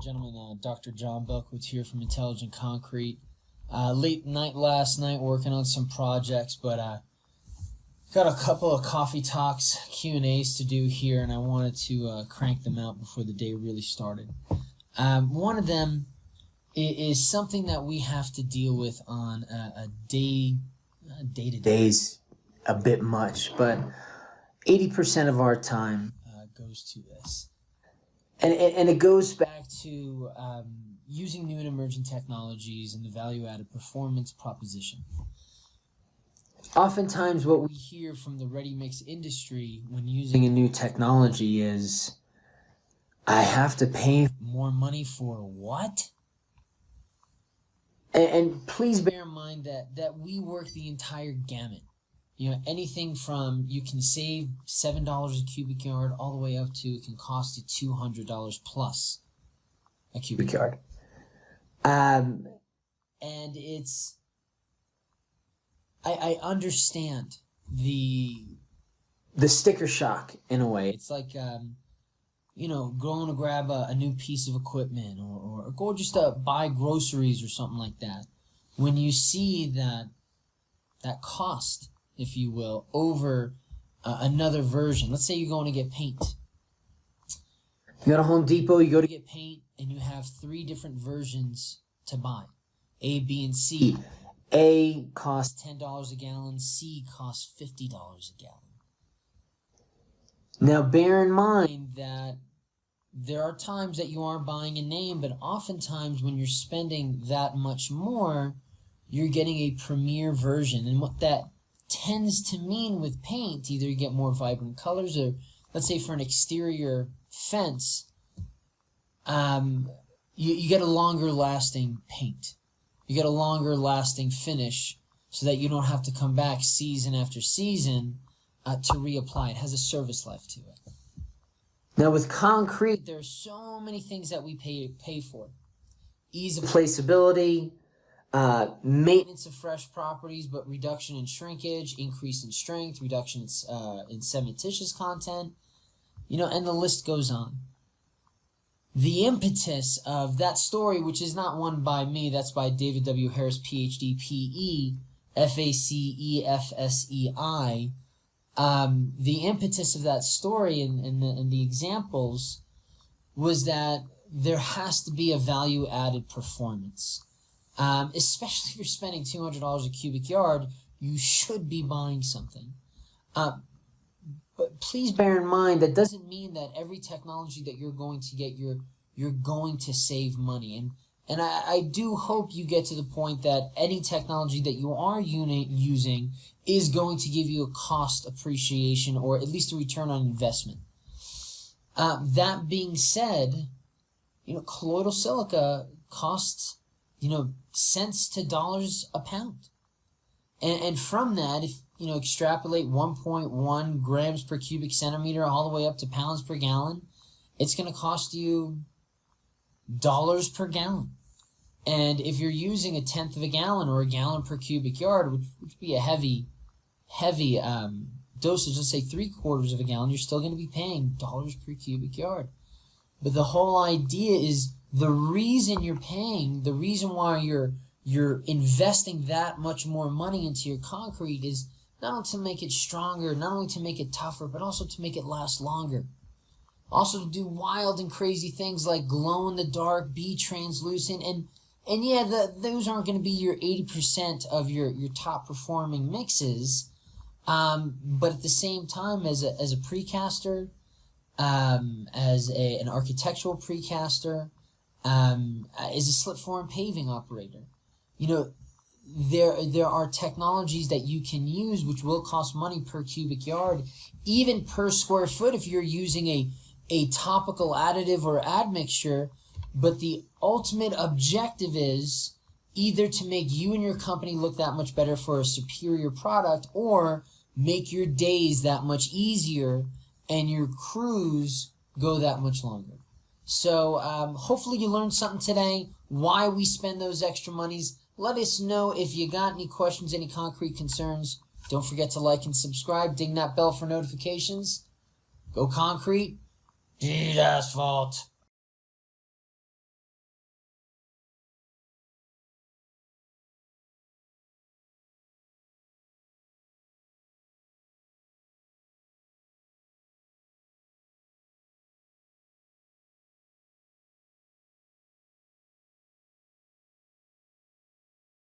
Gentlemen, Dr. Jon Belkowitz here from Intelligent Concrete. Late night last night working on some projects, but got a couple of coffee talks, Q&As to do here, and I wanted to crank them out before the day really started. One of them is something that we have to deal with on a day-to-day. Days a bit much, but 80% of our time goes to this. And it goes back to using new and emerging technologies and the value-added performance proposition. Oftentimes what we hear from the ready-mix industry when using a new technology is, I have to pay more money for what? And please bear in mind that we work the entire gamut. You know, anything from you can save $7 a cubic yard all the way up to it can cost you $200 plus a cubic yard. And it's, I understand the sticker shock in a way. It's like, you know, going to grab a new piece of equipment or go just to buy groceries or something like that. When you see that cost, if you will, over another version. Let's say you're going to get paint. You go to Home Depot, you go to get paint, and you have 3 different versions to buy. A, B, and C. A costs $10 a gallon. C costs $50 a gallon. Now, bear in mind that there are times that you are buying a name, but oftentimes when you're spending that much more, you're getting a premier version. And what that tends to mean with paint, either you get more vibrant colors or, let's say for an exterior fence, you get a longer lasting paint. You get a longer lasting finish so that you don't have to come back season after season to reapply. It has a service life to it. Now with concrete, there are so many things that we pay for. Ease of placeability, maintenance of fresh properties, but reduction in shrinkage, increase in strength, reduction in cementitious content, you know, and the list goes on. The impetus of that story, which is not one by me, that's by David W. Harris, PhD, PE, FACEFSEI. The impetus of that story and the examples was that there has to be a value-added performance. Especially if you're spending $200 a cubic yard, you should be buying something. But please bear in mind that doesn't mean that every technology that you're going to get, you're going to save money. And I do hope you get to the point that any technology that you are using is going to give you a cost appreciation or at least a return on investment. That being said, you know, colloidal silica costs, you know, cents to dollars a pound. And from that, if, you know, extrapolate 1.1 grams per cubic centimeter all the way up to pounds per gallon, it's going to cost you dollars per gallon. And if you're using 1/10 of a gallon or a gallon per cubic yard, which would be a heavy dosage, let's say 3/4 of a gallon, you're still going to be paying dollars per cubic yard. But the whole idea is the reason you're paying, the reason why you're investing that much more money into your concrete is not only to make it stronger, not only to make it tougher, but also to make it last longer. Also to do wild and crazy things like glow in the dark, be translucent, and yeah, those aren't going to be your 80% of your top performing mixes, but at the same time, as a precaster, as an architectural precaster, as a slip form paving operator, you know, there are technologies that you can use which will cost money per cubic yard, even per square foot if you're using a topical additive or admixture. But the ultimate objective is either to make you and your company look that much better for a superior product, or make your days that much easier and your crews go that much longer. So hopefully you learned something today, why we spend those extra monies. Let us know if you got any questions, any concrete concerns. Don't forget to like and subscribe. Ding that bell for notifications. Go concrete. Beat asphalt.